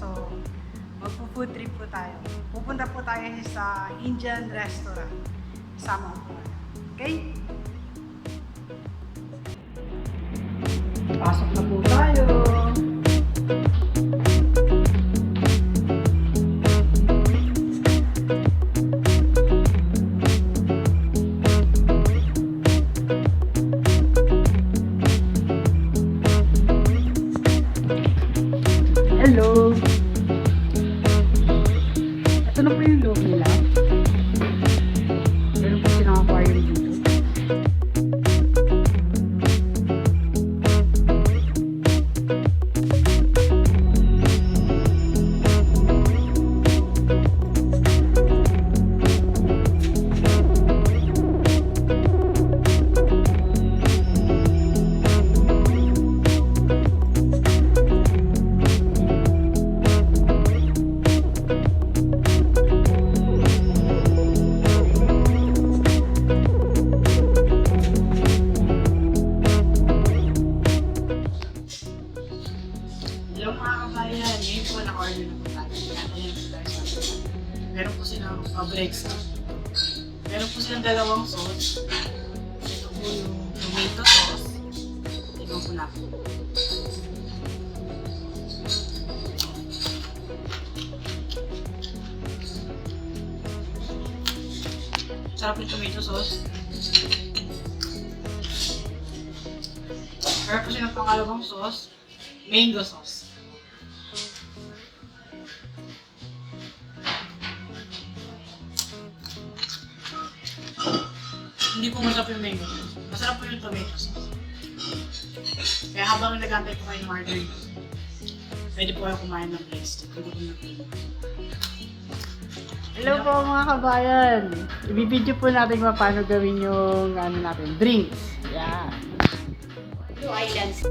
So, magpo-food trip po tayo. Pupunta po tayo sa Indian restaurant. Sama ko po. Okay? Pasok na po tayo. Hello! Ito na po yung loob nila. Meron po silang aquarium dito. Yung mga kabayan, ngayon po na-order na po tayo. Meron po silang breakfast. Meron po silang dalawang sauce. Ito po yung tomato sauce. Tignan po natin. Sarap yung tomato sauce. Meron po silang pangalawang sauce. Mango sauce. Hindi po masarap yung mango sauce. Masarap po yung tomato sauce. Kaya habang nag-antay po kayo ng order nyo, pwede po kayo kumain ng breadstick. Hello po mga kabayan! Ibibidyo po natin kung paano gawin yung drinks. Yeah. Blue Islands.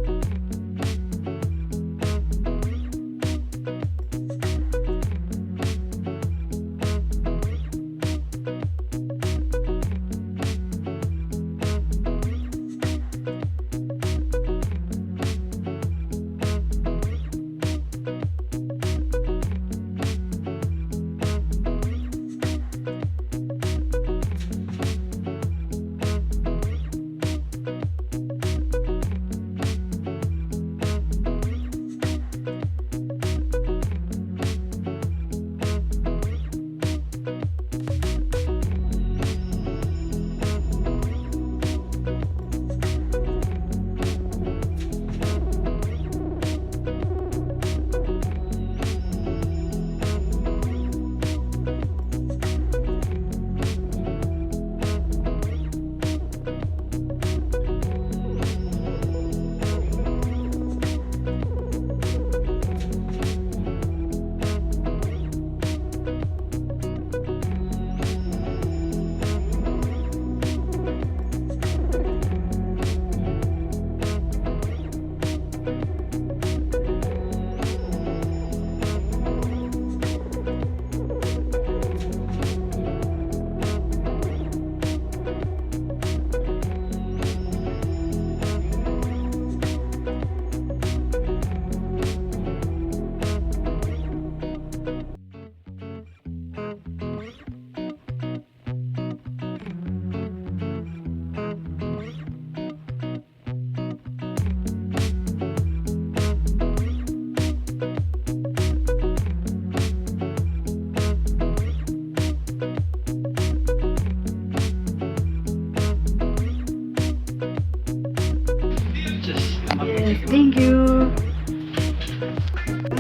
Thank you!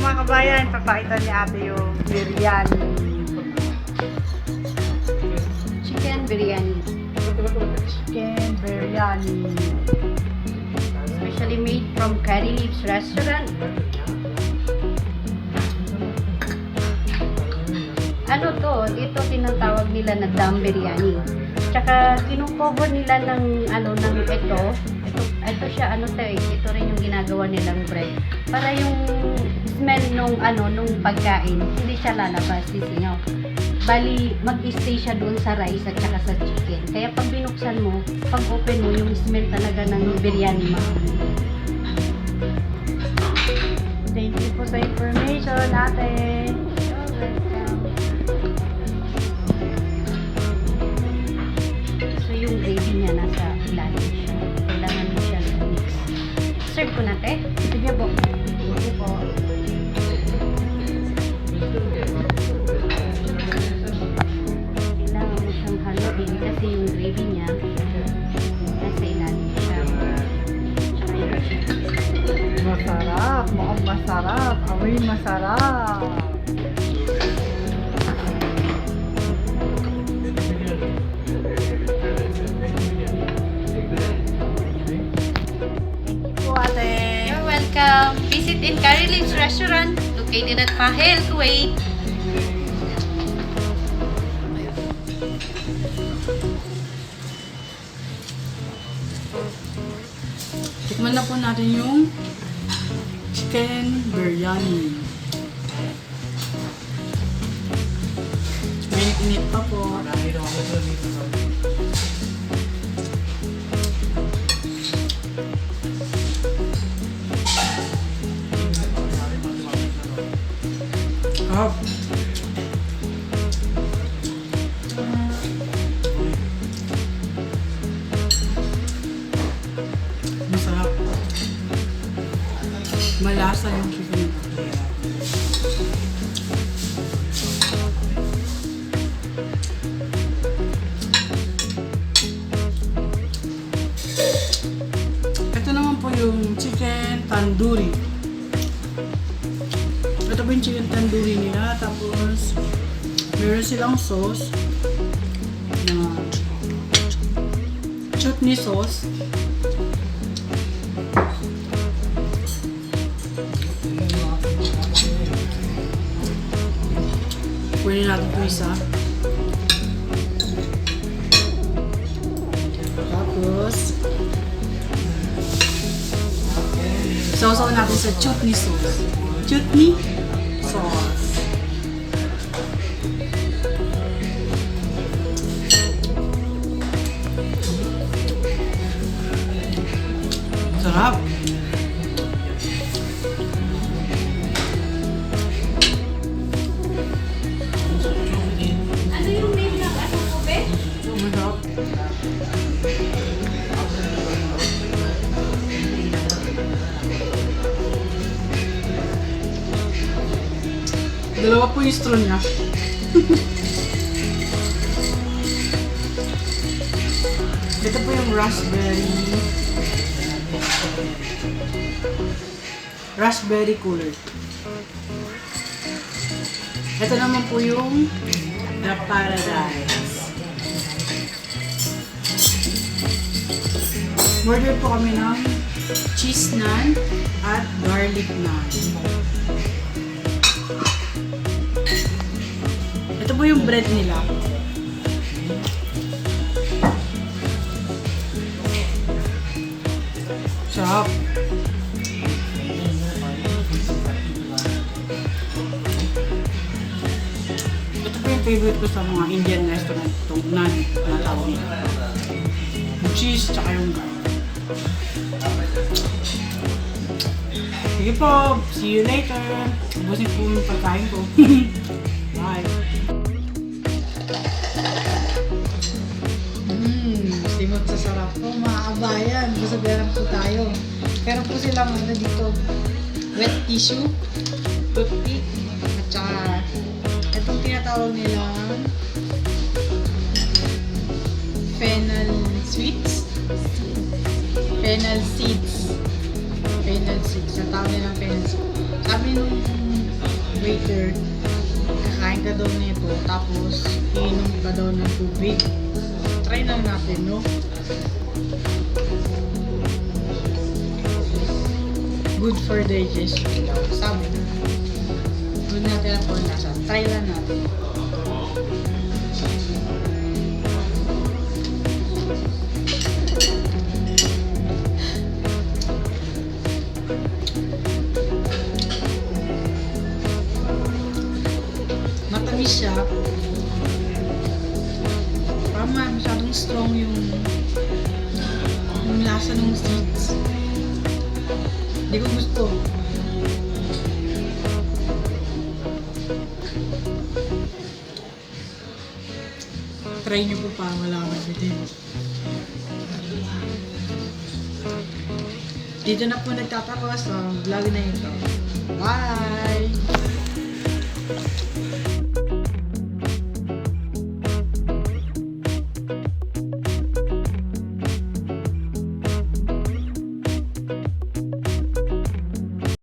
Mga kabayan, papakita ni ate yung biryani. Chicken biryani. Chicken biryani. Specially made from Curry Leaves Restaurant. Ano to? Dito tinatawag nila na dum biryani. Tsaka kinukover nila ng ito siya ito rin yung ginagawa nilang bread. Para yung smell nung pagkain, hindi siya lalabas, sisingaw. Bali, mag-stay siya doon sa rice at saka sa chicken. Kaya pag binuksan mo, pag open mo, yung smell talaga ng biryani mo. Thank you po sa information. Congratulations, ate! You're welcome. So, yung gravy niya nasa ilalim siya. Kailangan mo siya mix. Serve ko natin? Sige po. Sige po. Kailangan mo siyang haluin kasi yung gravy niya nasa ilalim siya. Tsaka yung cheese. Masarap, mukhang masarap. Amoy masarap. Po ate. You're welcome. Visit in Curry Leaves Restaurant located at Fahaheel, Kuwait. Tikman na po natin yung chicken biryani. Mainit-init pa po. Ah. Masarap. Malasa yung chicken. Ito naman po yung chicken tandoori. Ito po yung chicken tandoori nila. Tapos, meron silang sauce na chutney sauce. Pwede natin ito isa. Tapos, sausaw natin sa chutney sauce. Chutney sauce. Sarap. Ano yung name ng ano po, be? Masarap. Dalawa po yung straw niya. Ito po yung raspberry cooler. Ito naman po yung the paradise. Order po kami ng cheese naan at garlic naan. Ito po yung bread nila. Sarap. Ito po yung favorite ko sa mga Indian restaurant. Itong naan na tawag nila. Yung cheese tsaka yung garlic. Sige po, see you later. Ubusin po yung pagkain ko. Bye. Simot sa sarap po, mga kabayan. Masabihan po tayo. Pero po silang ano dito, wet tissue, toothpick, at saka itong tinatawag nilang fennel sweets. Fennel seeds. Fennel seeds. Ang tawag nilang fennel seeds. Sabi nung waiter, kakain ka daw nito, tapos iinom ka daw ng tubig. Try lang natin, no? Good for digestion daw. Sabi na. Good natin ang kung nasa. Try lang natin. Matamis siya. Parang masyadong strong yung lasa ng seeds. Hindi ko gusto. try nyo po para malaman nyo din. Dito na po nagtatapos ang vlog na ito. Bye!